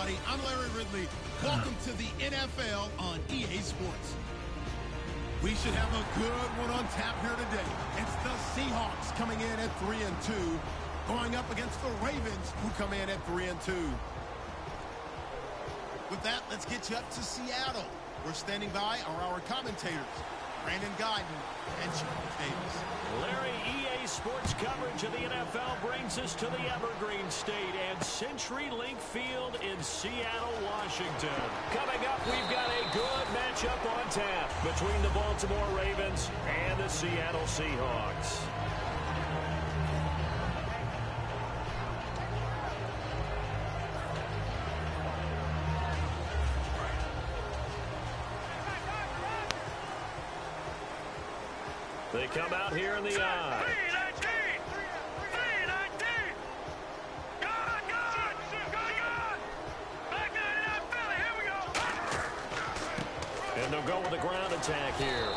everybody. I'm Larry Ridley. Welcome to the NFL on EA Sports. We should have a good one on tap here today. It's the Seahawks coming in at 3-2, going up against the Ravens, who come in at 3-2. With that, let's get you up to Seattle. We're standing by our commentators, Brandon Guyton and Charles Davis. Larry, EA Sports coverage of the NFL brings us to the Evergreen State and CenturyLink Field in Seattle, Washington. Coming up, we've got a good matchup on tap between the Baltimore Ravens and the Seattle Seahawks. They come out here in the eye. And they'll go with the ground attack here.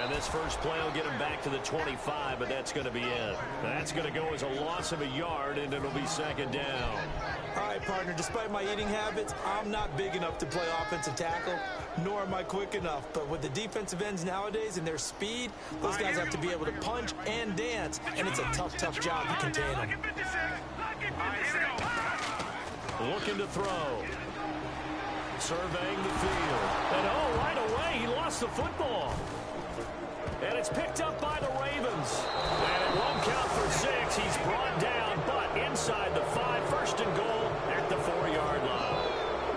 And this first play will get him back to the 25, but that's going to be it. That's going to go as a loss of a yard, and it'll be second down. All right, partner, despite my eating habits, I'm not big enough to play offensive tackle, nor am I quick enough. But with the defensive ends nowadays and their speed, those guys have to be able to punch and dance, and it's a tough, tough job to contain them. Looking to throw. Surveying the field. And right away, he lost the football. And it's picked up by the Ravens. And it won't count for 6. He's brought down, but inside the 5. First and goal at the 4-yard line.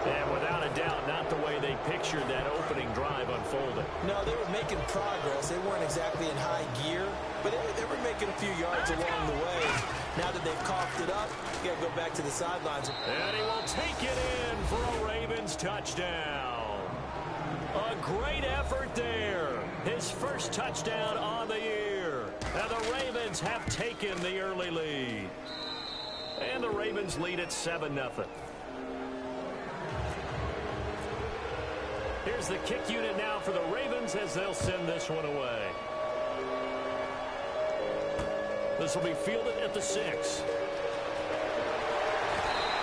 And without a doubt, not the way they pictured that opening drive unfolding. No, they were making progress. They weren't exactly in high gear, but they were making a few yards along the way. Now that they've coughed it up, you got to go back to the sidelines. And he will take it in for a Ravens touchdown. A great effort there. His first touchdown on the year. And the Ravens have taken the early lead. And the Ravens lead at 7-0. Here's the kick unit now for the Ravens as they'll send this one away. This will be fielded at the 6.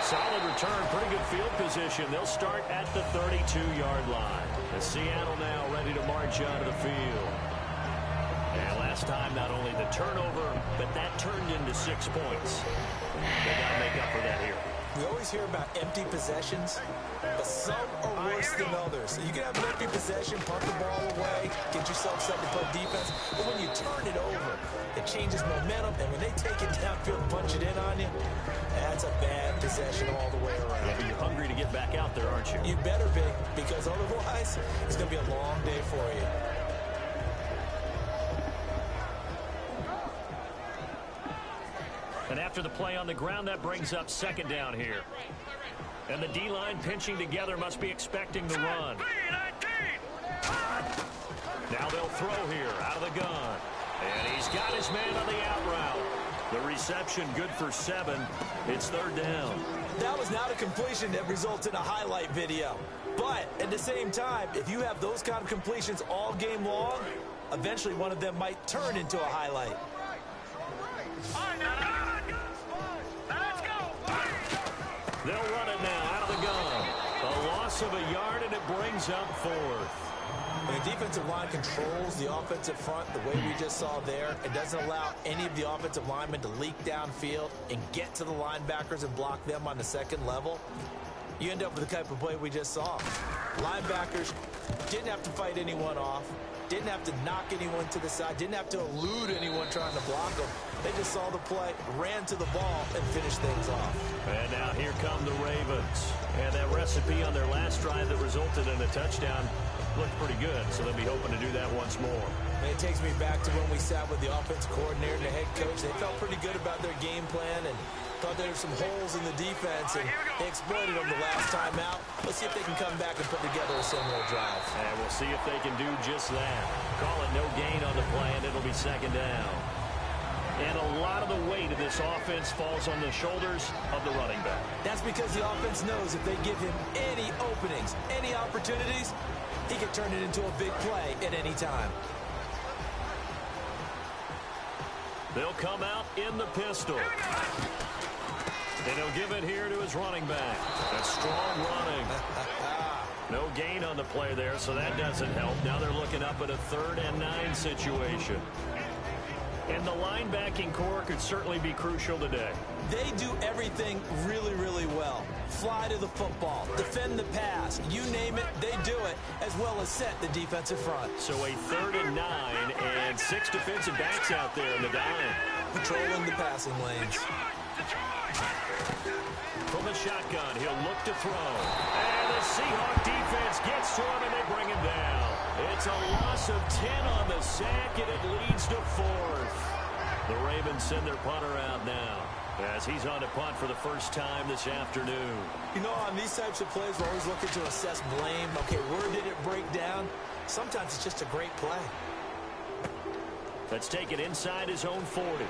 Solid return, pretty good field position. They'll start at the 32-yard line. And Seattle now ready to march onto the field. And last time, not only the turnover, but that turned into 6 points. They got to make up for that here. We always hear about empty possessions, but some are worse than others. You can have an empty possession, punt the ball away, get yourself set to play defense, but when you turn it over, it changes momentum, and when they take it downfield and punch it in on you, that's a bad possession all the way around. Yeah, but you're hungry to get back out there, aren't you? You better be, because otherwise, it's going to be a long day for you. And after the play on the ground, that brings up second down here. And the D-line pinching together must be expecting the run. Now they'll throw here out of the gun. And he's got his man on the out route. The reception good for 7. It's third down. That was not a completion that results in a highlight video. But at the same time, if you have those kind of completions all game long, eventually one of them might turn into a highlight. They'll run it now out of the gun. A loss of a yard, and it brings up 4th. When the defensive line controls the offensive front the way we just saw there, it doesn't allow any of the offensive linemen to leak downfield and get to the linebackers and block them on the second level. You end up with the type of play we just saw. Linebackers didn't have to fight anyone off, didn't have to knock anyone to the side, didn't have to elude anyone trying to block them. They just saw the play, ran to the ball, and finished things off. And now here come the Ravens. And that recipe on their last drive that resulted in a touchdown looked pretty good, so they'll be hoping to do that once more. And it takes me back to when we sat with the offensive coordinator and the head coach. They felt pretty good about their game plan and thought there were some holes in the defense, and they exploited them the last time out. Let's see if they can come back and put together a similar drive. And we'll see if they can do just that. Call it no gain on the play, and it'll be second down. And a lot of the weight of this offense falls on the shoulders of the running back. That's because the offense knows if they give him any openings, any opportunities, he can turn it into a big play at any time. They'll come out in the pistol. And he'll give it here to his running back. That's strong running. No gain on the play there, so that doesn't help. Now they're looking up at a 3rd and 9 situation. And the linebacking core could certainly be crucial today. They do everything really, really well. Fly to the football, defend the pass, you name it, they do it, as well as set the defensive front. So a 3rd and 9 and 6 defensive backs out there in the dime. Patrolling the passing lanes. From the shotgun, he'll look to throw. And the Seahawk defense gets to him, and they bring him down. It's a loss of 10 on the sack, and it leads to 4th. The Ravens send their punter out now as he's on to punt for the first time this afternoon. You know, on these types of plays, we're always looking to assess blame. Okay, where did it break down? Sometimes it's just a great play. Let's take it inside his own 40.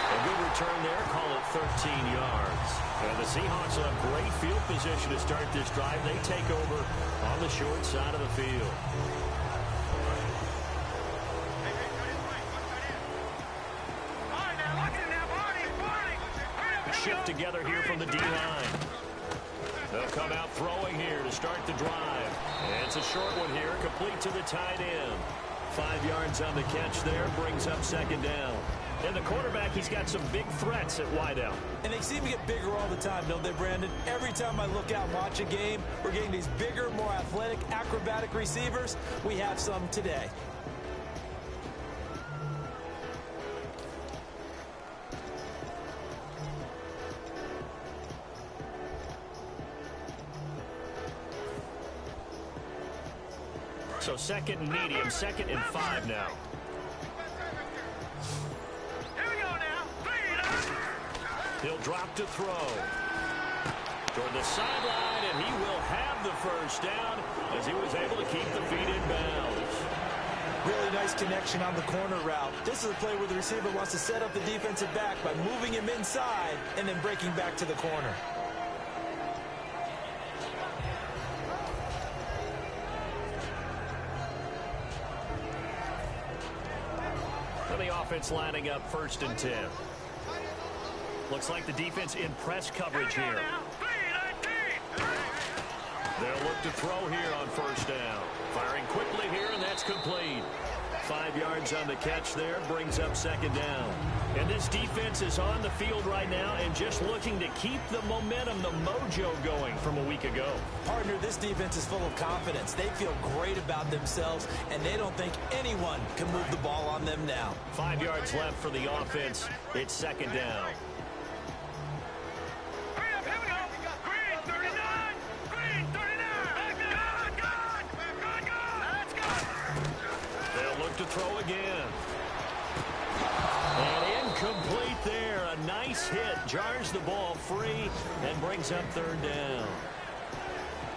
A good return there, call it 13 yards. And the Seahawks will have great field position to start this drive. They take over on the short side of the field. Shift together here from the D-line. They'll come out throwing here to start the drive. And it's a short one here, complete to the tight end. 5 yards on the catch there, brings up 2nd down. And the quarterback, he's got some big threats at wideout. And they seem to get bigger all the time, don't they, Brandon? Every time I look out and watch a game, we're getting these bigger, more athletic, acrobatic receivers. We have some today. So 2nd and medium, 2nd and 5 now. He'll drop to throw. Toward the sideline, and he will have the first down as he was able to keep the feet in bounds. Really nice connection on the corner route. This is a play where the receiver wants to set up the defensive back by moving him inside and then breaking back to the corner. And the offense lining up 1st and 10. Looks like the defense in press coverage here. They'll look to throw here on 1st down. Firing quickly here, and that's complete. 5 yards on the catch there, brings up 2nd down. And this defense is on the field right now and just looking to keep the momentum, the mojo going from a week ago. Partner, this defense is full of confidence. They feel great about themselves, and they don't think anyone can move the ball on them now. 5 yards left for the offense. It's 2nd down. To throw again. And incomplete there. A nice hit. Jars the ball free and brings up 3rd down.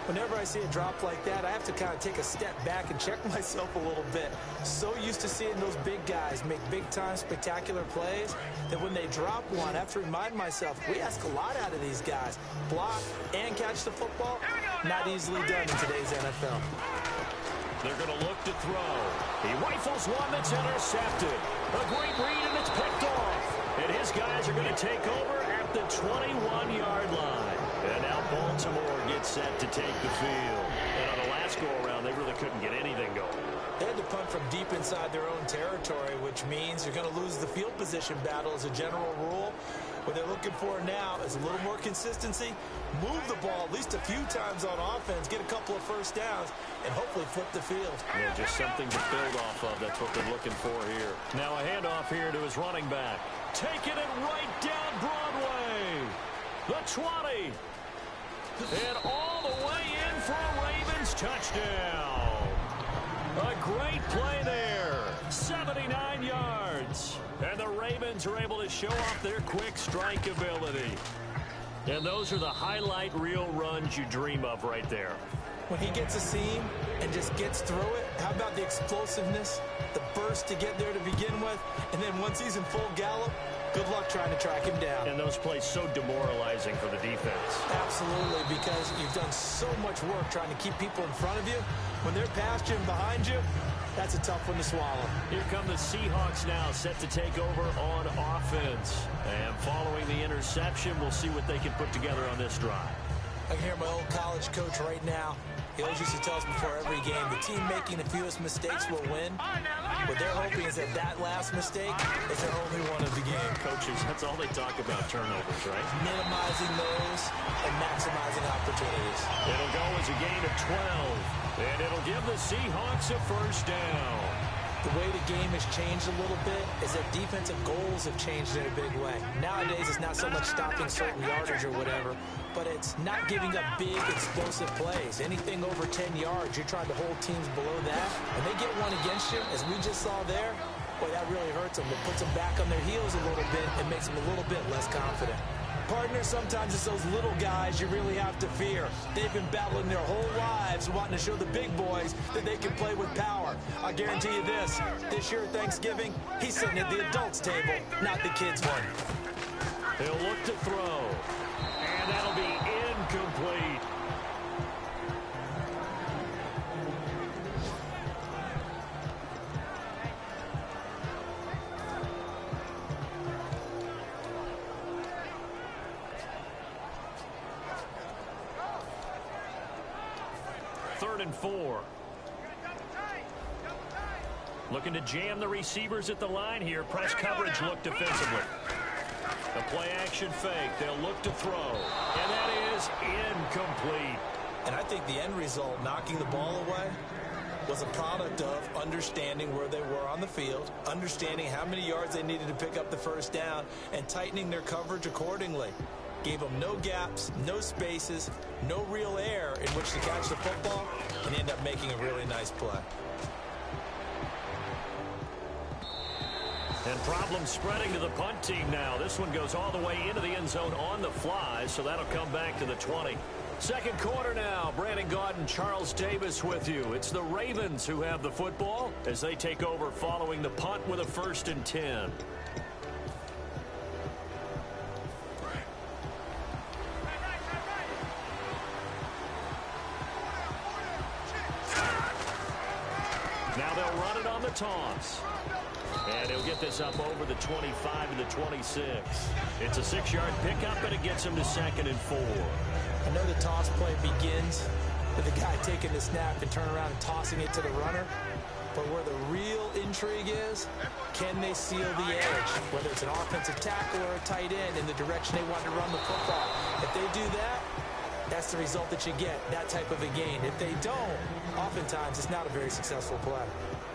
Whenever I see a drop like that, I have to kind of take a step back and check myself a little bit. So used to seeing those big guys make big-time spectacular plays that when they drop one, I have to remind myself, we ask a lot out of these guys. Block and catch the football, not easily done in today's NFL. They're going to look to throw. He rifles one that's intercepted. A great read, and it's picked off. And his guys are going to take over at the 21-yard line. And now Baltimore gets set to take the field. And on the last go-around, they really couldn't get anything going. They had to punt from deep inside their own territory, which means you're going to lose the field position battle as a general rule. What they're looking for now is a little more consistency, move the ball at least a few times on offense, get a couple of 1st downs, and hopefully flip the field. Yeah, just something to build off of. That's what they're looking for here. Now a handoff here to his running back. Taking it right down Broadway. The 20. And all the way in for a Ravens touchdown. A great play there. 79 yards. And the Ravens are able to show off their quick strike ability. And those are the highlight reel runs you dream of right there. When he gets a seam and just gets through it, how about the explosiveness, the burst to get there to begin with, and then once he's in full gallop, good luck trying to track him down. And those plays so demoralizing for the defense. Absolutely, because you've done so much work trying to keep people in front of you. When they're past you and behind you, That's a tough one to swallow. Here come the Seahawks now, set to take over on offense. And following the interception, we'll see what they can put together on this drive. I can hear my old college coach right now. He always used to tell us before every game, the team making the fewest mistakes will win. What they're hoping is that last mistake is their only one of the game. Coaches, that's all they talk about, turnovers, right? Minimizing those and maximizing opportunities. It'll go as a gain of 12, and it'll give the Seahawks a first down. The way the game has changed a little bit is that defensive goals have changed in a big way. Nowadays, it's not so much stopping certain yardage or whatever, but it's not giving up big, explosive plays. Anything over 10 yards, you're trying to hold teams below that. And they get one against you, as we just saw there, boy, that really hurts them. It puts them back on their heels a little bit and makes them a little bit less confident. Partner, sometimes it's those little guys you really have to fear. They've been battling their whole lives, wanting to show the big boys that they can play with power. I guarantee you this year at Thanksgiving, he's sitting at the adults' table, not the kids' one. He'll look to throw, and that'll be incomplete. Third and 4. Looking to jam the receivers at the line here. Press coverage look defensively. A play action fake. They'll look to throw. And that is incomplete. And I think the end result, knocking the ball away, was a product of understanding where they were on the field, understanding how many yards they needed to pick up the first down, and tightening their coverage accordingly. Gave them no gaps, no spaces, no real air in which to catch the football, and end up making a really nice play. And problem spreading to the punt team now. This one goes all the way into the end zone on the fly, so that'll come back to the 20. Second quarter now. Brandon Gaudin, Charles Davis with you. It's the Ravens who have the football as they take over following the punt with a 1st and 10. Now they'll run it on the toss. And he'll get this up over the 25 to the 26. It's a 6-yard pickup, and it gets him to 2nd and 4. I know the toss play begins with the guy taking the snap and turn around and tossing it to the runner. But where the real intrigue is, can they seal the edge? Whether it's an offensive tackle or a tight end in the direction they want to run the football. If they do that, that's the result that you get, that type of a gain. If they don't, oftentimes it's not a very successful play.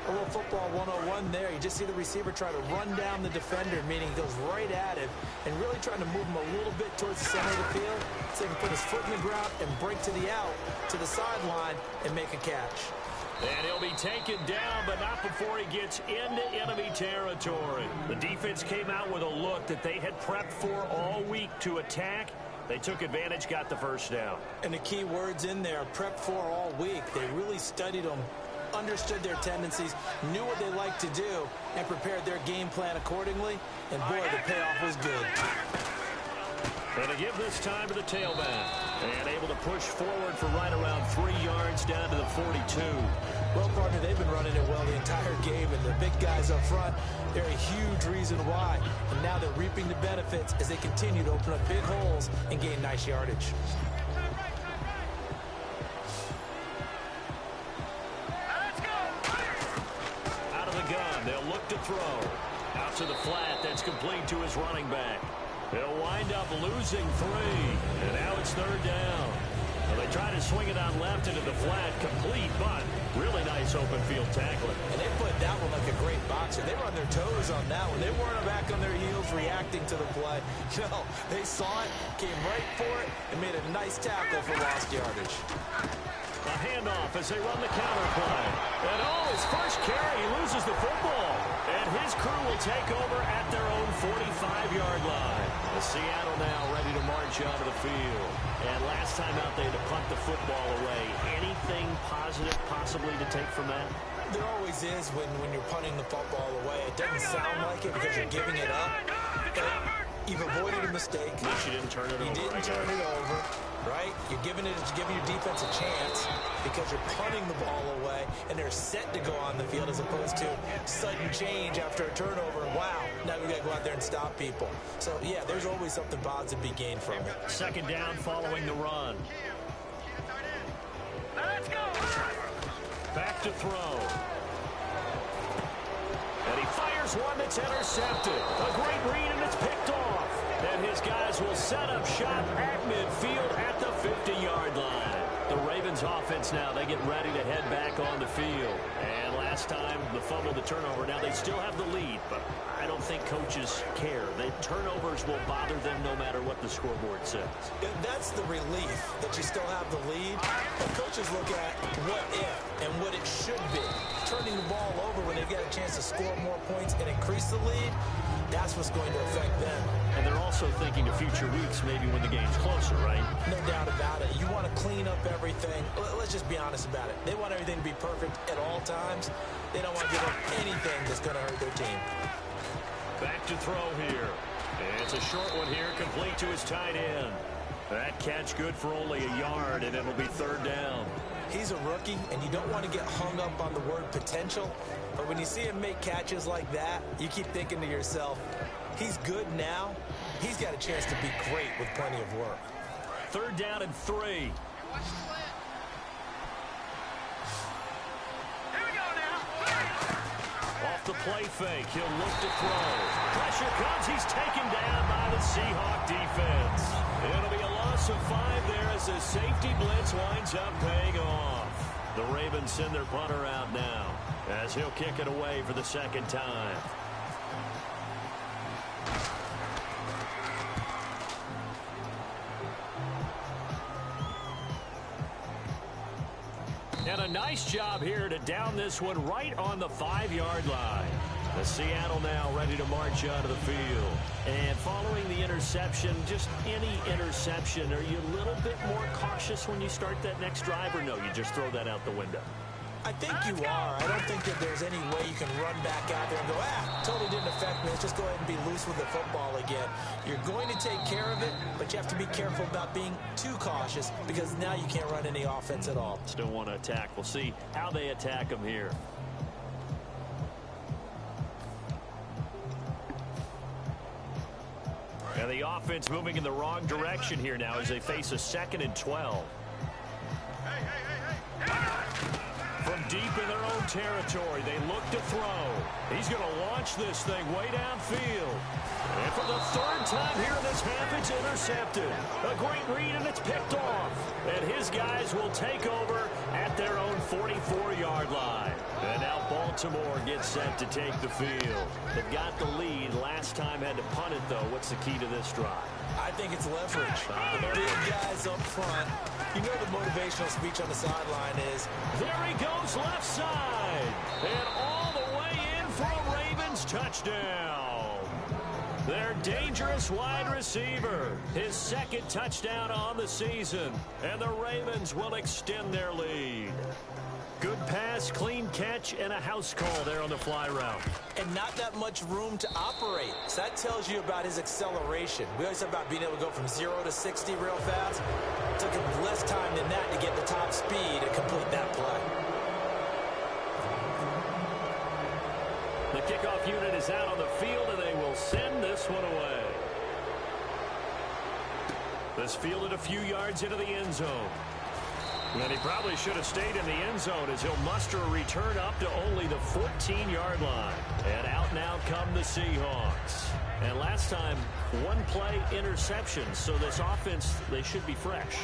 A little football 101 there. You just see the receiver try to run down the defender, meaning he goes right at him and really trying to move him a little bit towards the center of the field so he can put his foot in the ground and break to the out, to the sideline, and make a catch. And he'll be taken down, but not before he gets into enemy territory. The defense came out with a look that they had prepped for all week to attack. They took advantage, got the first down. And the key words in there, prepped for all week. They really studied them, understood their tendencies, knew what they liked to do, and prepared their game plan accordingly. And boy, the payoff was good. And to give this time to the tailback. And able to push forward for right around 3 yards down to the 42. Well, partner, they've been running it well the entire game, and the big guys up front, they're a huge reason why. And now they're reaping the benefits as they continue to open up big holes and gain nice yardage. Out of the gun, they'll look to throw. Out to the flat, that's complete to his running back. They'll wind up losing 3, and now it's 3rd down. Well, they try to swing it on left into the flat, complete, but really nice open field tackling. And they put that one like a great boxer. They were on their toes on that one. They weren't back on their heels reacting to the play. No, they saw it, came right for it, and made a nice tackle for lost yardage. A handoff as they run the counter play. And his first carry, he loses the football. And his crew will take over at their own 45-yard line. The Seattle now ready to march onto the field. And last time out, they had to punt the football away. Anything positive possibly to take from that? There always is when you're punting the football away. It doesn't sound like it because you're giving it up. But you've avoided a mistake. At least you didn't turn it over. You didn't turn it over. right? You're giving your defense a chance because you're punting the ball away, and they're set to go on the field as opposed to sudden change after a turnover. Wow, now we got to go out there and stop people. So, yeah, there's always something positive to be gained from it. Second down following the run. Let's go. Back to throw. And he fires one that's intercepted. A great read, and it's picked off. And his guys will set up shop at midfield at the 50-yard line. The Ravens offense now, they get ready to head back on the field. And last time, the fumble, the turnover. Now they still have the lead, but I don't think coaches care. The turnovers will bother them no matter what the scoreboard says. That's the relief that you still have the lead. But coaches look at what if and what it should be. Turning the ball over when they get a chance to score more points and increase the lead, that's what's going to affect them. And they're also thinking to future weeks, maybe when the game's closer, right? No doubt about it. You want to clean up everything. Let's just be honest about it. They want everything to be perfect at all times. They don't want to give up anything that's going to hurt their team. Back to throw here. And it's a short one here, complete to his tight end. That catch good for only a yard, and it'll be third down. He's a rookie, and you don't want to get hung up on the word potential. But when you see him make catches like that, you keep thinking to yourself, he's good now. He's got a chance to be great with plenty of work. Third down and 3. Off the play fake, he'll look to throw. Pressure comes, he's taken down by the Seahawk defense. It'll be a loss of 5 there as the safety blitz winds up paying off. The Ravens send their punter out now as he'll kick it away for the second time. And a nice job here to down this one right on the 5-yard line. The Seattle now ready to march out of the field. And following the interception, just any interception, are you a little bit more cautious when you start that next drive, or no, you just throw that out the window? I think you are. I don't think that there's any way you can run back out there and go, totally didn't affect me. Let's just go ahead and be loose with the football again. You're going to take care of it, but you have to be careful about being too cautious because now you can't run any offense at all. Still want to attack. We'll see how they attack them here. And the offense moving in the wrong direction here now as they face a 2nd and 12. From deep in their own territory, they look to throw. He's going to launch this thing way downfield. And for the 3rd time here in this half, it's intercepted. A great read, and it's picked off. And his guys will take over at their own 44-yard line. And now Baltimore gets set to take the field. They've got the lead. Last time had to punt it, though. What's the key to this drive? I think it's leverage. The big guys up front. You know the motivational speech on the sideline is, there he goes left side. And all the way in for a Ravens touchdown. Their dangerous wide receiver. His 2nd touchdown on the season. And the Ravens will extend their lead. Good pass, clean catch, and a house call there on the fly route. And not that much room to operate. So that tells you about his acceleration. We always talk about being able to go from 0 to 60 real fast. It took him less time than that to get the top speed to complete that play. The kickoff unit is out on the field, and they will send this one away. This fielded a few yards into the end zone. And he probably should have stayed in the end zone as he'll muster a return up to only the 14-yard line. And out now come the Seahawks. And last time, 1 play interception. So this offense, they should be fresh.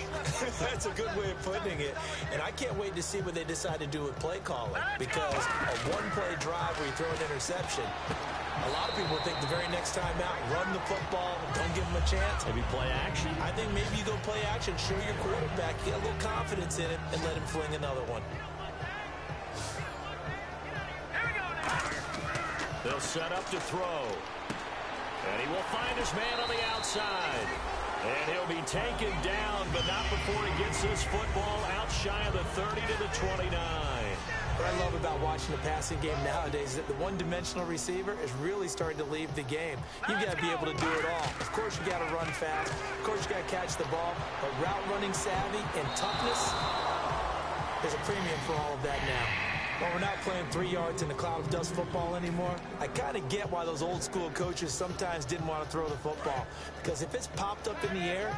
That's a good way of putting it. And I can't wait to see what they decide to do with play calling. Because a 1-play drive where you throw an interception, a lot of people think the very next time out, run the football, don't give them a chance. Maybe play action? I think maybe you go play action, show your quarterback, get a little confidence in it, and let him fling another one. They'll set up to throw. And he will find his man on the outside. And he'll be taken down, but not before he gets this football out shy of the 30 to the 29. What I love about watching the passing game nowadays is that the one-dimensional receiver is really starting to leave the game. You've got to be able to do it all. Of course, you got to run fast. Of course, you got to catch the ball. But route running savvy and toughness, there's a premium for all of that now. While we're not playing 3 yards in a cloud of dust football anymore, I kind of get why those old school coaches sometimes didn't want to throw the football. Because if it's popped up in the air,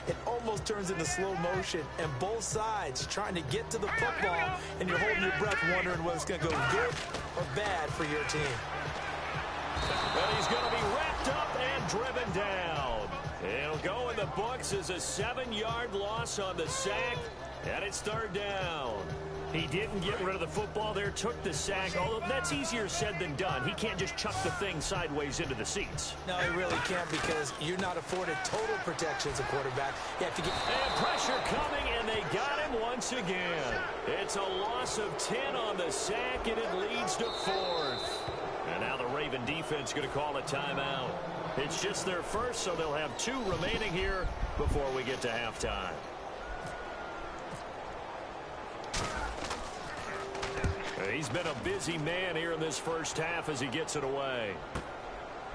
it almost turns into slow motion, and both sides trying to get to the football, and you're holding your breath wondering whether it's going to go good or bad for your team. And he's going to be wrapped up and driven down. It'll go in the books as a 7-yard loss on the sack, and it's 3rd down. He didn't get rid of the football there, took the sack, although that's easier said than done. He can't just chuck the thing sideways into the seats. No, he really can't, because you're not afforded total protection as a quarterback. You have to get... And pressure coming, and they got him once again. It's a loss of 10 on the sack, and it leads to 4th. And now the Raven defense going to call a timeout. It's just their first, so they'll have 2 remaining here before we get to halftime. He's been a busy man here in this first half as he gets it away.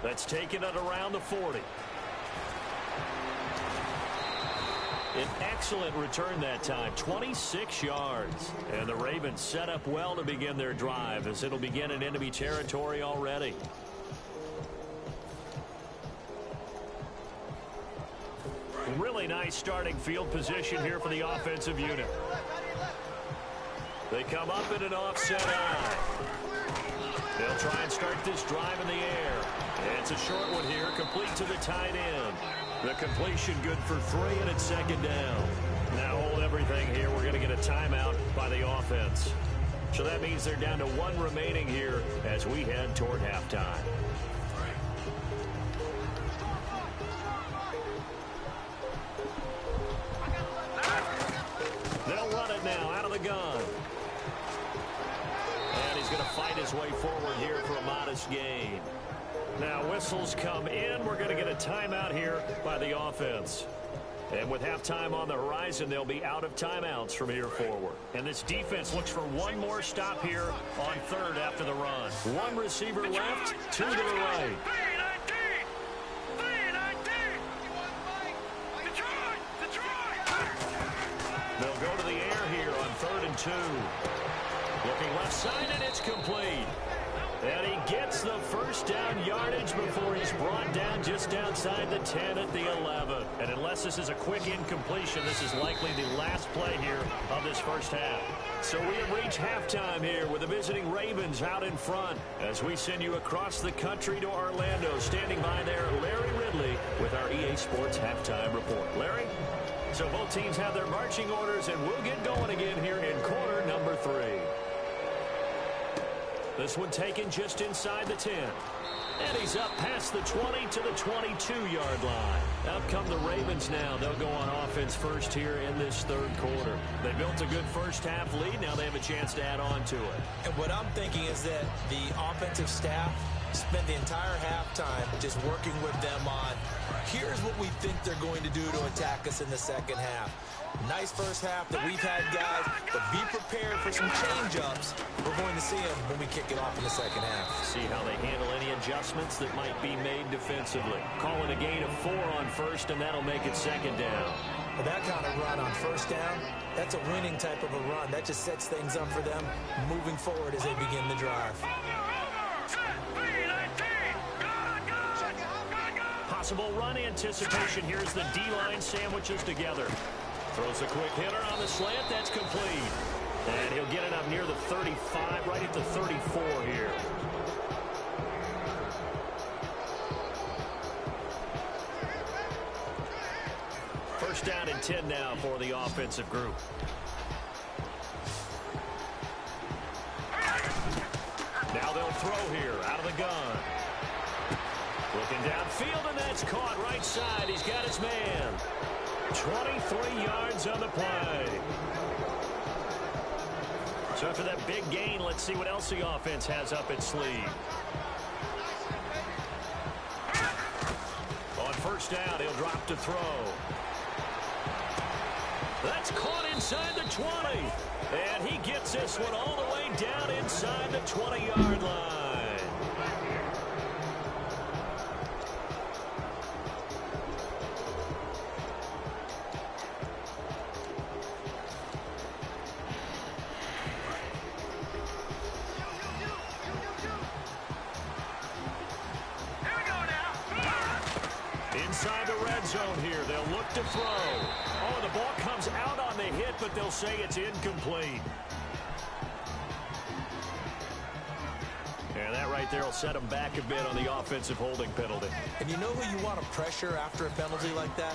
That's taken it around the 40. An excellent return that time, 26 yards. And the Ravens set up well to begin their drive, as it'll begin in enemy territory already. Really nice starting field position here for the offensive unit. They come up in an offset eye. They'll try and start this drive in the air. It's a short one here, complete to the tight end. The completion good for 3, and it's 2nd down. Now hold everything here. We're going to get a timeout by the offense. So that means they're down to 1 remaining here as we head toward halftime. They'll run it now out of the gun. And he's going to fight his way forward here for a modest gain. Now whistles come in. We're going to get a timeout here by the offense. And with halftime on the horizon, they'll be out of timeouts from here forward. And this defense looks for one more stop here on 3rd after the run. 1 receiver left, 2 to the right. They'll go to the air here on 3rd and 2. Looking left side, and it's complete. And he gets the first down yardage before he's brought down just outside the 10 at the 11. And unless this is a quick incompletion, this is likely the last play here of this first half. So we have reached halftime here with the visiting Ravens out in front as we send you across the country to Orlando. Standing by there, Larry Ridley with our EA Sports Halftime Report. Larry? So both teams have their marching orders, and we'll get going again here in quarter number 3. This one taken just inside the 10. And he's up past the 20 to the 22-yard line. Out come the Ravens now. They'll go on offense first here in this 3rd quarter. They built a good first-half lead. Now they have a chance to add on to it. And what I'm thinking is that the offensive staff spent the entire halftime just working with them on, here's what we think they're going to do to attack us in the second half. Nice first half that we've had, guys, but be prepared for some change-ups. We're going to see them when we kick it off in the second half. See how they handle any adjustments that might be made defensively. Calling a gain of 4 on 1st, and that'll make it 2nd down. But that kind of run on 1st down, that's a winning type of a run. That just sets things up for them moving forward as they begin the drive. Possible run anticipation. Here's the D-line sandwiches together. Throws a quick hitter on the slant. That's complete. And he'll get it up near the 35, right at the 34 here. First down and 10 now for the offensive group. Now they'll throw here out of the gun. Looking downfield, and that's caught right side. He's got his man. 23 yards on the play. So after that big gain, let's see what else the offense has up its sleeve. On 1st first down. He'll drop to throw. That's caught inside the 20. And he gets this one all the way down inside the 20-yard line. Inside the red zone here. They'll look to throw. Oh, the ball comes out on the hit, but they'll say it's incomplete. And that right there will set them back a bit on the offensive holding penalty. And you know who you want to pressure after a penalty like that?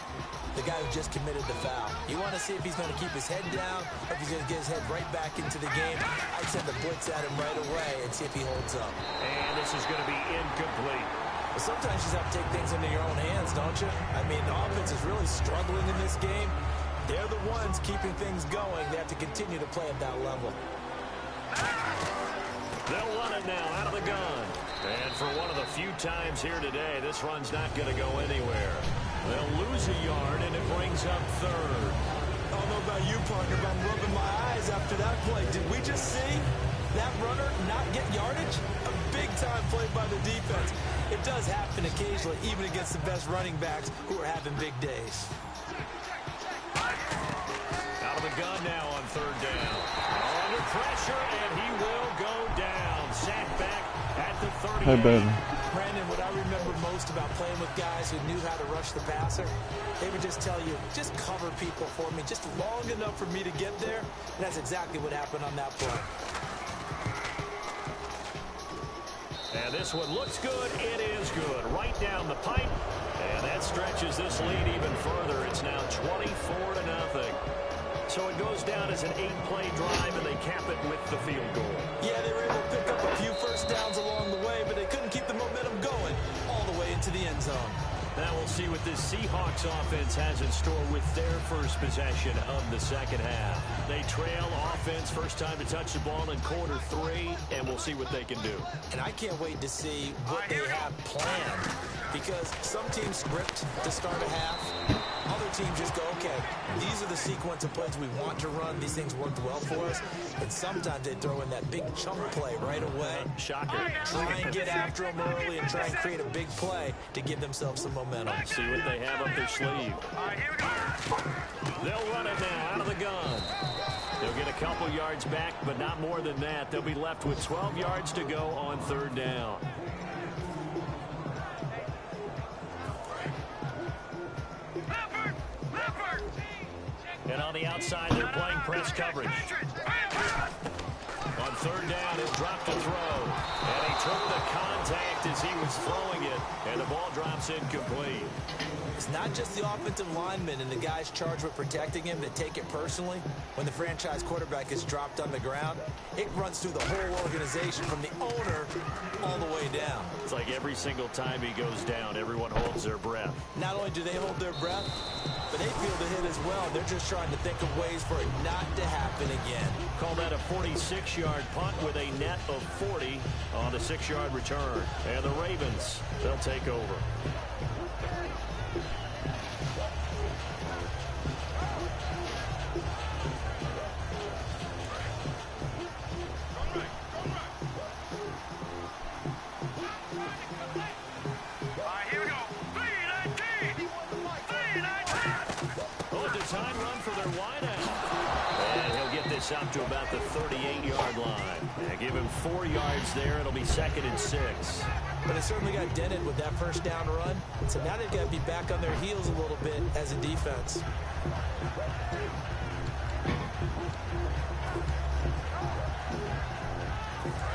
The guy who just committed the foul. You want to see if he's going to keep his head down or if he's going to get his head right back into the game. I'd send the blitz at him right away and see if he holds up. And this is going to be incomplete. But sometimes you just have to take things into your own hands, don't you? I mean, the offense is really struggling in this game. They're the ones keeping things going. They have to continue to play at that level. They'll run it now out of the gun. And for one of the few times here today, this run's not going to go anywhere. They'll lose a yard, and it brings up third. I don't know about you, partner, but I'm rubbing my eyes after that play. Did we just see that runner not get yardage? A big-time play by the defense. It does happen occasionally, even against the best running backs who are having big days. Out of the gun now on third down. Under pressure, and he will go down. Sacked back at the 38. Hey, baby. Brandon, what I remember most about playing with guys who knew how to rush the passer, they would just tell you, just cover people for me, just long enough for me to get there. And that's exactly what happened on that play. And this one looks good. It is good. Right down the pipe. And that stretches this lead even further. It's now 24-0. So it goes down as an 8-play drive, and they cap it with the field goal. Yeah, they were able to pick up a few first downs along the way, but they couldn't keep the momentum going all the way into the end zone. Now we'll see what this Seahawks offense has in store with their first possession of the second half. They trail offense, first time to touch the ball in quarter 3, and we'll see what they can do. And I can't wait to see what they have planned, because some teams script to start a half. Other teams just go, okay, these are the sequence of plays we want to run. These things worked well for us. And sometimes they throw in that big chunk play right away. Shocker. Try and get after them early and try and create a big play to give themselves some momentum. See what they have up their sleeve. They'll run it now out of the gun. They'll get a couple yards back, but not more than that. They'll be left with 12 yards to go on third down. And on the outside, they're playing press coverage. On third down, he'll drop to throw. And he took the contact as he was throwing it, and the ball drops incomplete. It's not just the offensive linemen and the guys charged with protecting him that take it personally. When the franchise quarterback is dropped on the ground, it runs through the whole organization from the owner all the way down. It's like every single time he goes down, everyone holds their breath. Not only do they hold their breath, but they feel the hit as well. They're just trying to think of ways for it not to happen again. Call that a 46-yard punt with a net of 40 on the 6-yard return. And the Ravens, they'll take over. Time run for their wideout. And he'll get this out to about the 38-yard line. And give him 4 yards there. It'll be 2nd and 6. But it certainly got dented with that first down run. So now they've got to be back on their heels a little bit as a defense.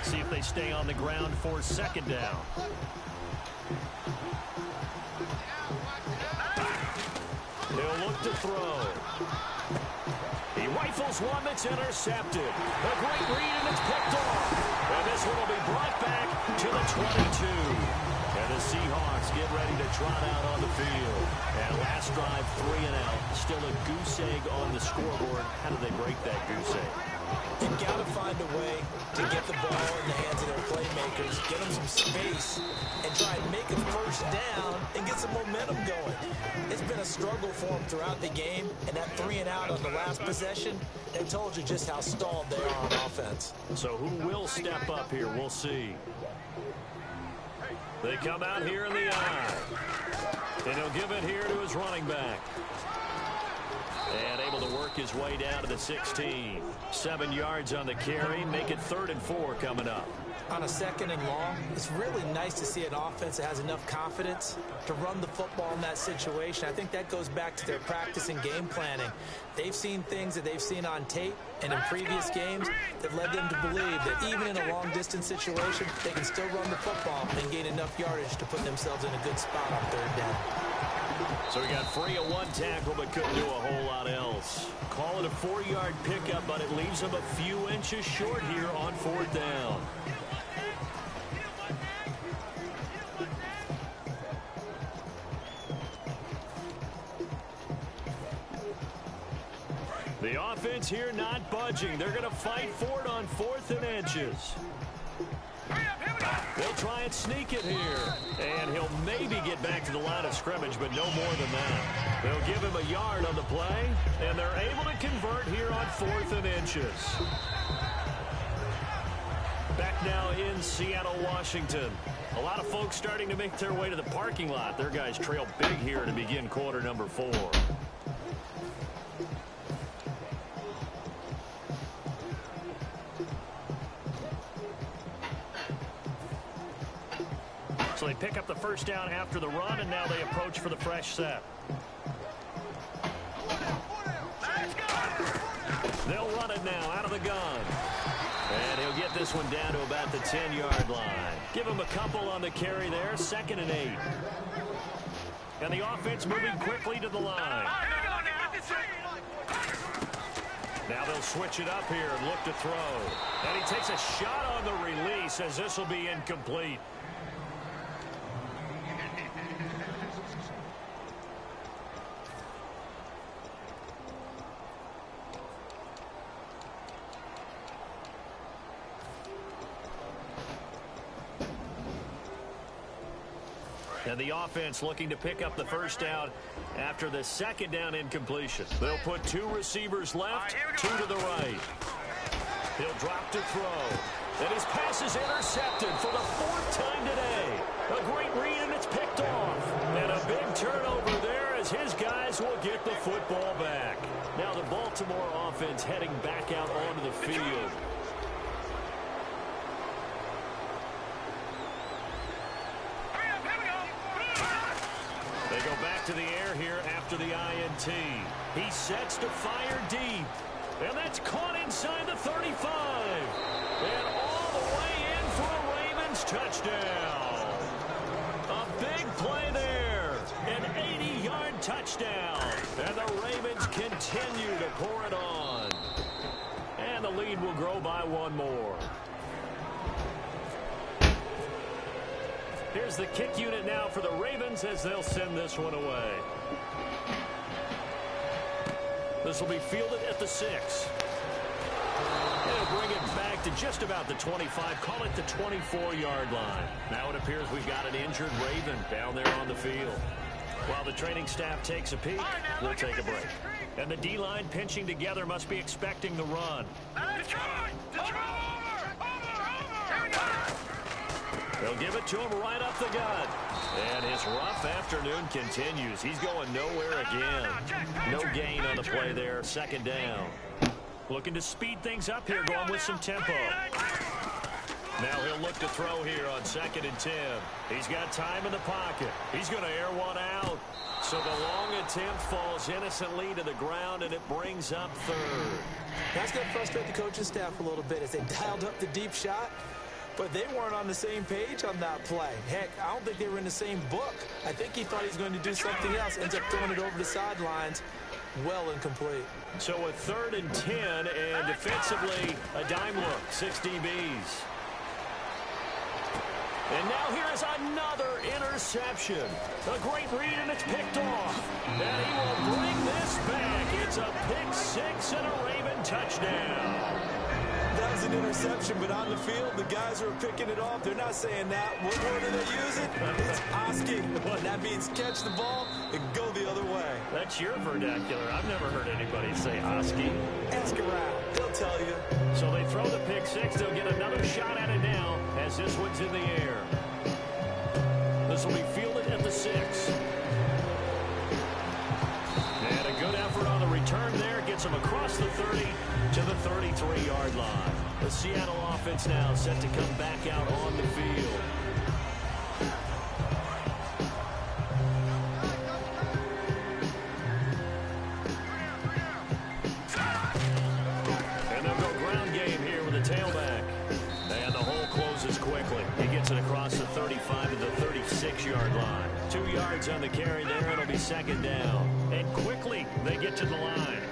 See if they stay on the ground for 2nd down. He'll look to throw. He rifles one that's intercepted. A great read, and it's picked off. And this one will be brought back to the 22. And the Seahawks get ready to trot out on the field. And last drive, 3 and out. Still a goose egg on the scoreboard. How did they break that goose egg? You've got to find a way to get the ball in the hands of their playmakers, get them some space, and try and make a first down and get some momentum going. It's been a struggle for them throughout the game, and that 3-and-out on the last possession, that told you just how stalled they are on offense. So who will step up here? We'll see. They come out here in the eye. And he'll give it here to his running back. And able to work his way down to the 16. 7 yards on the carry. Make it 3rd and 4 coming up. On a 2nd and long, it's really nice to see an offense that has enough confidence to run the football in that situation. I think that goes back to their practice and game planning. They've seen things that they've seen on tape and in previous games that led them to believe that even in a long-distance situation, they can still run the football and gain enough yardage to put themselves in a good spot on 3rd down. So he got free of 1 tackle but couldn't do a whole lot else. Call it a 4-yard pickup, but it leaves him a few inches short here on 4th down. The offense here not budging. They're going to fight for it on 4th and inches. They'll try and sneak it here. And he'll maybe get back to the line of scrimmage, but no more than that. They'll give him a yard on the play, and they're able to convert here on 4th and inches. Back now in Seattle, Washington. A lot of folks starting to make their way to the parking lot. Their guys trail big here to begin quarter number 4. So they pick up the first down after the run, and now they approach for the fresh set. They'll run it now out of the gun. And he'll get this one down to about the 10-yard line. Give him a couple on the carry there, 2nd and 8. And the offense moving quickly to the line. Now they'll switch it up here and look to throw. And he takes a shot on the release as this will be incomplete. And the offense looking to pick up the first down after the 2nd down incompletion. They'll put 2 receivers left, 2 to the right. He'll drop to throw. And his pass is intercepted for the 4th time today. A great read, and it's picked off. And a big turnover there as his guys will get the football back. Now the Baltimore offense heading back out onto the field. They go back to the air here after the INT. He sets to fire deep. And that's caught inside the 35. And all the way in for a Ravens touchdown. A big play there. An 80-yard touchdown. And the Ravens continue to pour it on. And the lead will grow by 1 more. Here's the kick unit now for the Ravens as they'll send this one away. This will be fielded at the 6. It'll bring it back to just about the 25. Call it the 24-yard line. Now it appears we've got an injured Raven down there on the field. While the training staff takes a peek, we'll take a break. And the D-line pinching together must be expecting the run. They'll give it to him right up the gut. And his rough afternoon continues. He's going nowhere again. No gain on the play there. 2nd down. Looking to speed things up here, going with some tempo. Now he'll look to throw here on 2nd and 10. He's got time in the pocket. He's going to air one out. So the long attempt falls innocently to the ground, and it brings up 3rd. That's going to frustrate the coaching staff a little bit as they dialed up the deep shot. But they weren't on the same page on that play. Heck, I don't think they were in the same book. I think he thought he was going to do something else. Ends up throwing it over the sidelines. Well incomplete. So a 3rd and 10, and defensively, a dime look. 6 DBs. And now here is another interception. A great read, and it's picked off. And he will bring this back. It's a pick 6 and a Raven touchdown. an interception, but on the field, the guys who are picking it off, they're not saying that. What word are they using? It's asking. That means catch the ball and go the other way. That's your vernacular. I've never heard anybody say asking. Ask around. They'll tell you. So they throw the pick six. They'll get another shot at it now as this one's in the air. This will be fielded at the 6. And a good effort on the return there. Gets him across the 30 to the 33-yard line. The Seattle offense now set to come back out on the field. And they'll go ground game here with a tailback. And the hole closes quickly. He gets it across the 35 to the 36-yard line. 2 yards on the carry there. It'll be second down. And quickly they get to the line.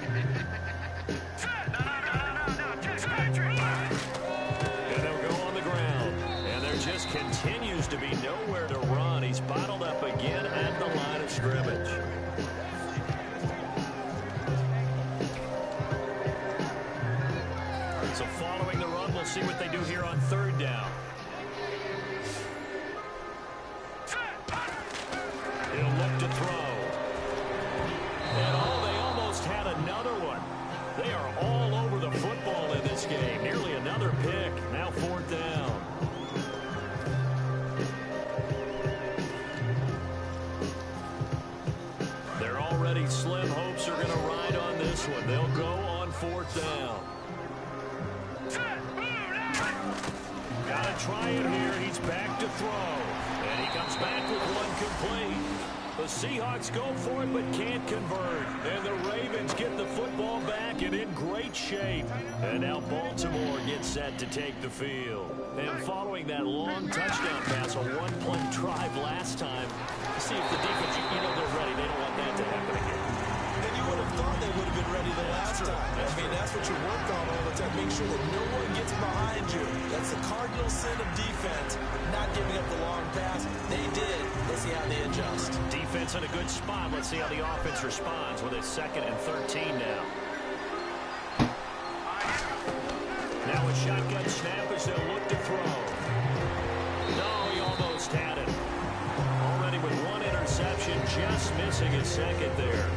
And they'll go on the ground. And there just continues to be nowhere to run. He's bottled up again at the line of scrimmage. So following the run, we'll see what they do here on third down. He'll look to throw. And they almost had another one. They are all over the football in this game. Nearly another pick. Now fourth down. They're already slim hopes are going to ride on this one. They'll go on fourth down. Got to try it here. He's back to throw. And he comes back with one complete. The Seahawks go for it but can't convert. And the Ravens get the football back and in great shape. And now Baltimore gets set to take the field. And following that long touchdown pass, a one-play drive last time, see if the defense, they're ready. They don't want that to happen again. And you would have thought they would have been ready the last time. That's what you work on all the time. Make sure that no one gets behind you. That's the cardinal sin of defense, not giving up the long pass. They did. Let's see how they adjust. Defense in a good spot. Let's see how the offense responds with a 2nd and 13 now. Now a shotgun snap as they'll look to throw. No, he almost had it. Already with one interception, just missing his second there.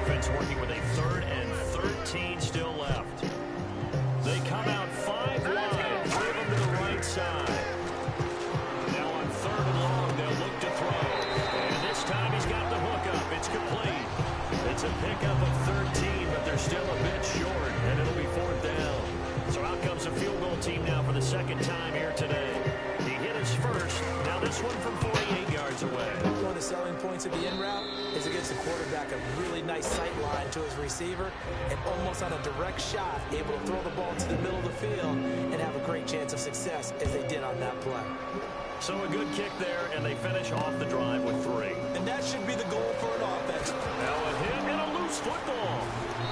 Offense working with a 3rd and 13 still left. They come out 5 wide, 3 of them to the right side. Now on 3rd and long, they'll look to throw. And this time he's got the hook up. It's complete. It's a pickup of 13, but they're still a bit short, and it'll be 4th down. So out comes a field goal team now for the 2nd time here today. He hit his first. Now this one from 48 yards away. One of the selling points of the in route is it gives the quarterback a really nice sight line to his receiver and almost on a direct shot able to throw the ball to the middle of the field and have a great chance of success as they did on that play. So a good kick there, and they finish off the drive with 3. And that should be the goal for an offense. Now a hit and a loose football.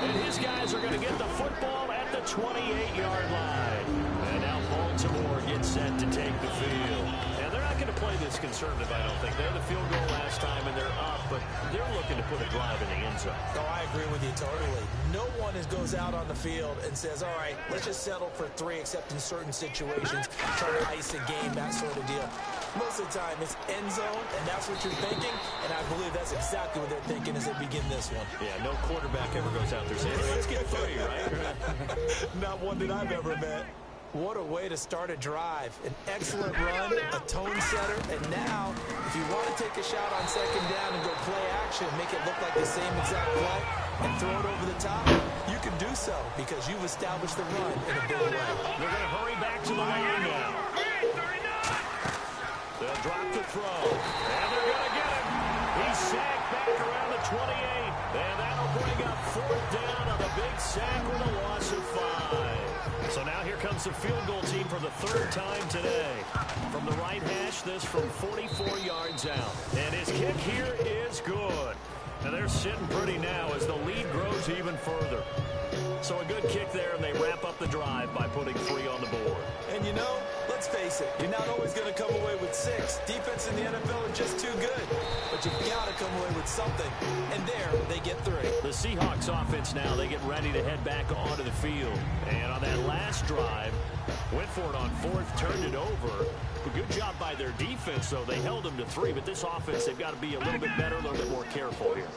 And his guys are going to get the football at the 28-yard line. And now Baltimore gets set to take the field. And they're not going to play this conservative, I don't think. They had the field goal last time, and they're up, but they're looking to put a drive in the end zone. Oh, I agree with you totally. No one goes out on the field and says, all right, let's just settle for 3, except in certain situations, try to ice a game, that sort of deal. Most of the time, it's end zone, and that's what you're thinking, and I believe that's exactly what they're thinking as they begin this one. Yeah, no quarterback ever goes out there saying, hey, let's get 3, right? Not one that I've ever met. What a way to start a drive. An excellent run, a tone setter, and now, if you want to take a shot on 2nd down and go play action, make it look like the same exact play, and throw it over the top, you can do so because you've established the run in a big way. They're going to hurry back to the line now. They'll drop the throw, and they're going to get him. He's sacked back around the 28, and that'll bring up 4th down on the big sack with a loss of 5. So now here comes the field goal team for the 3rd time today. From the right hash, this from 44 yards out. And his kick here is good. And they're sitting pretty now as the lead grows even further. So a good kick there, and they wrap up the drive by putting 3 on the board. And you know, let's face it, you're not always going to come away with 6. Defense in the NFL are just too good. But you've got to come away with something. And there, they get 3. The Seahawks offense now, they get ready to head back onto the field. And on that last drive, went for it on 4th, turned it over. A good job by their defense, though. They held them to 3, but this offense, they've got to be a little bit better, a little bit more careful here.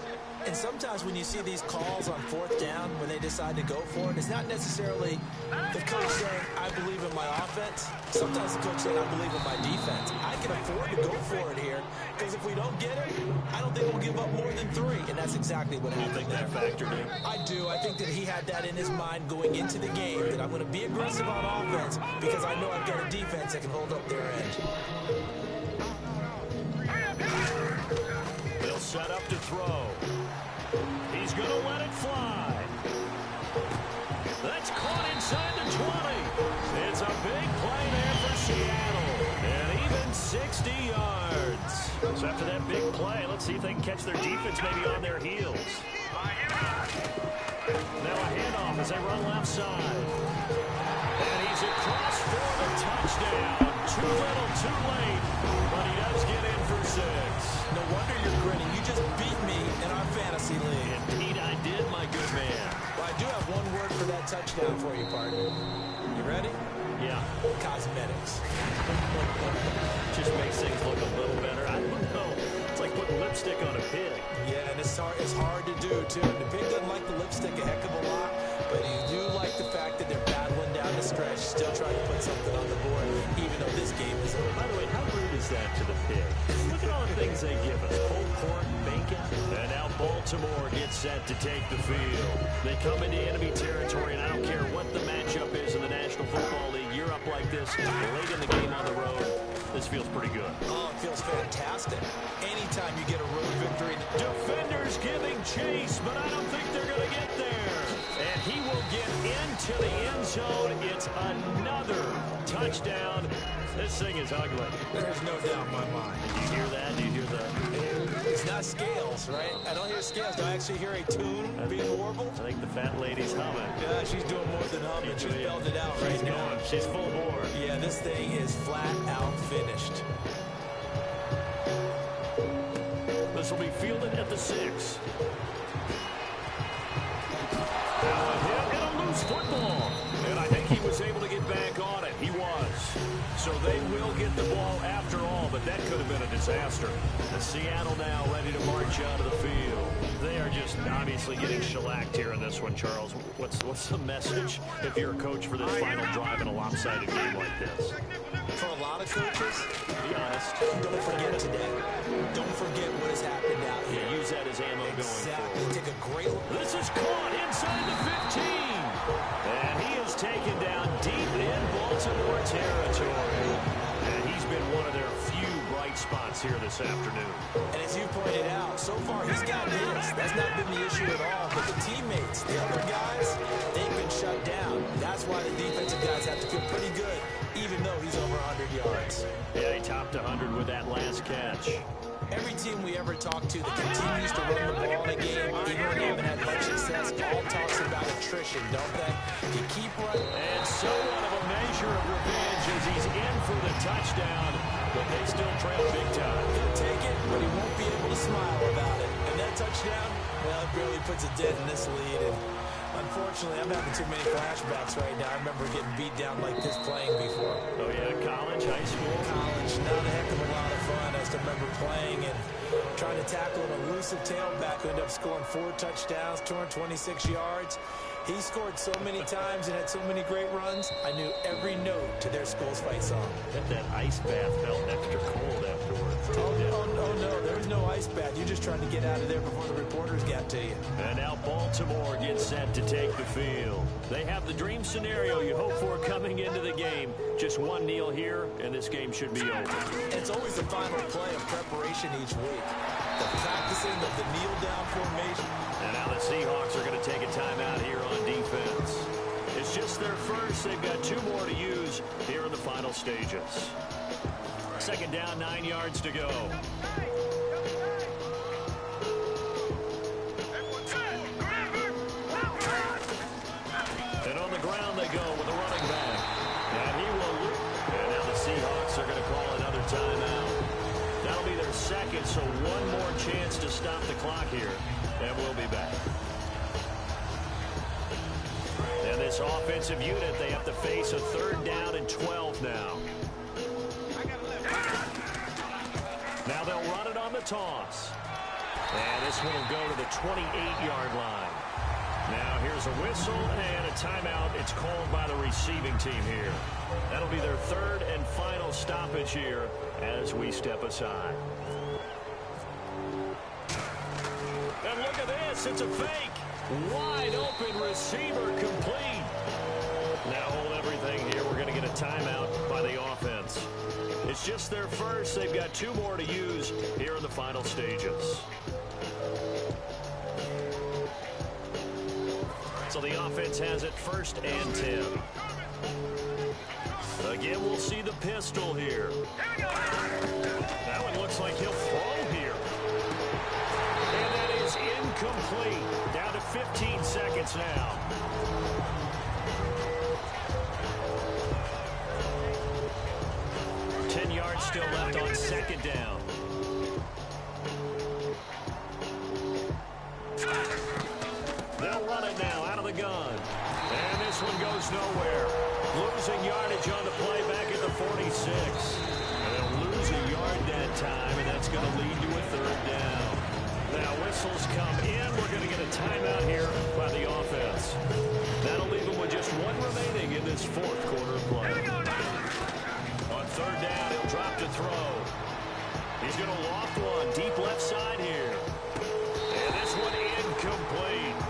And sometimes when you see these calls on 4th down, when they decide to go for it, it's not necessarily the coach saying, I believe in my offense. Sometimes the coach saying, I believe in my defense. I can afford to go for it here, because if we don't get it, I don't think we'll give up more than 3. And that's exactly what happened. You think that factored in? I do. I think that he had that in his mind going into the game, that I'm going to be aggressive on offense because I know I've got a defense that can hold up their end. They'll set up to throw. He's going to let it fly. That's caught inside the 20. It's a big play there for Seattle. And even 60 yards. So after that big play, let's see if they can catch their defense maybe on their heels. Now a handoff as they run left side. And he's across for the touchdown. Too little, too late. But he does get in for 6. No wonder you're grinning. You just beat me in our fantasy league. And Pete, I did, my good man. Well, I do have one word for that touchdown for you, partner. You ready? Yeah. Cosmetics. Just makes things look a little better. I don't know. It's like putting lipstick on a pig. Yeah, and it's hard to do, too. The pig doesn't like the lipstick a heck of a lot, but you do like the fact that they're battling down the stretch, still trying to put something on the board, even though this game is over. By the way, how rude is that to the pig? Look at all the things they give us. Pulled pork, bacon. And now Baltimore gets set to take the field. They come into enemy territory, and I don't care what the matchup is in the National Football League. You're up like this late in the game on the road. This feels pretty good. Oh, it feels fantastic. Anytime you get a road victory. Defenders giving chase, but I don't think they're going to get there. And he will get into the end zone. It's another touchdown. This thing is ugly. There's no doubt in my mind. Do you hear that? Do you hear that? It's not scales, right? I don't hear scales. Do I actually hear a tune being warbled? I think the fat lady's humming. Yeah, she's doing more than humming. She's belting it out right now. She's full bore. Yeah, this thing is flat out finished. This will be fielded at the 6. Now a hit and a loose football. And I think he was able to get back on it. He was. So they will get the ball after all, but that could have been a disaster. And Seattle now ready to march out of the field. They are just obviously getting shellacked here in this one, Charles. What's the message if you're a coach for this final drive in a lopsided game like this? For a lot of coaches, be honest, don't forget today. Don't forget what has happened out here. Yeah, use that as ammo going forward. Take a great look. This is caught inside the 15. And he is taken down deep in Baltimore territory. And he's been one of their few bright spots here this afternoon. And as you pointed out, so far he's got his. That's not been the issue at all. But the teammates, the other guys, they've been shut down. That's why the defensive guys have to feel pretty good, even though he's over 100 yards. Yeah, he topped 100 with that last catch. Every team we ever talk to that continues to run the ball in a game, even when they haven't had much success, all talks about attrition, don't they? You keep running. And somewhat of a measure of revenge as he's in for the touchdown, but they still trail big time. He'll take it, but he won't be able to smile about it. And that touchdown, well, it barely puts a dent in this lead. And unfortunately, I'm having too many flashbacks right now. I remember getting beat down like this playing before. Oh, yeah, college, high school? College, not a heck of a lot of fun. I still remember playing and trying to tackle an elusive tailback who ended up scoring 4 touchdowns, 226 yards. He scored so many times and had so many great runs, I knew every note to their school's fight song. Bet that ice bath felt extra cold afterwards. Oh, no, there was no ice bath. You're just trying to get out of there before the reporters got to you. And now Baltimore gets set to take the field. They have the dream scenario you hope for coming into the game. Just one kneel here, and this game should be over. It's always the final play of preparation each week. The practicing of the kneel-down formation. And now the Seahawks are going to take a timeout here on defense. It's just their first. They've got 2 more to use here in the final stages. Second down, 9 yards to go. seconds, so one more chance to stop the clock here, and we'll be back. And this offensive unit, they have to face a 3rd down and 12 now. Now they'll run it on the toss. And this one will go to the 28-yard line. Now here's a whistle and a timeout. It's called by the receiving team here. That'll be their 3rd and final stoppage here as we step aside. And look at this. It's a fake. Wide open receiver complete. Now hold everything here. We're going to get a timeout by the offense. It's just their first. They've got 2 more to use here in the final stages. So the offense has it 1st and 10. Again, we'll see the pistol here. That one looks like he'll throw here. And that is incomplete. Down to 15 seconds now. Still left on 2nd down. They'll run it now out of the gun. And this one goes nowhere. Losing yardage on the play back at the 46. And they'll lose a yard that time, and that's going to lead to a 3rd down. Now whistles come in. We're going to get a timeout here by the offense. That'll leave them with just 1 remaining in this 4th quarter of play. On 3rd down, he'll drop to throw. He's going to loft one deep left side here. And this one incomplete.